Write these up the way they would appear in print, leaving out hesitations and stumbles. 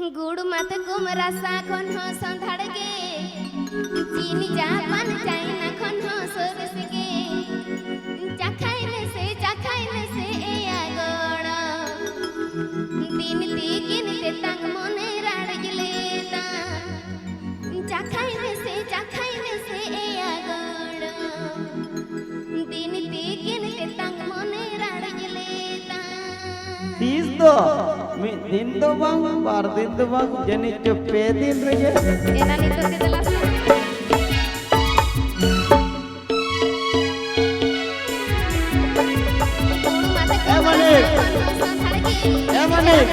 गुड़ मत गुम रसा खन हो संधड़ गे चीनी जापान चाइना खन हो सोरस गे चाखाइले से ए आगोड़ दिन तीकिन ते तंग मोने राड़गले ता चाखाइले से ए आगोड़ दिन तीकिन ते तंग मोने राड़गले ता तीस दो मी दिन दो bang bar दिन दो bang jadi cepet din reje enan itu jelas Manik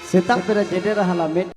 Setap pera jeder halamit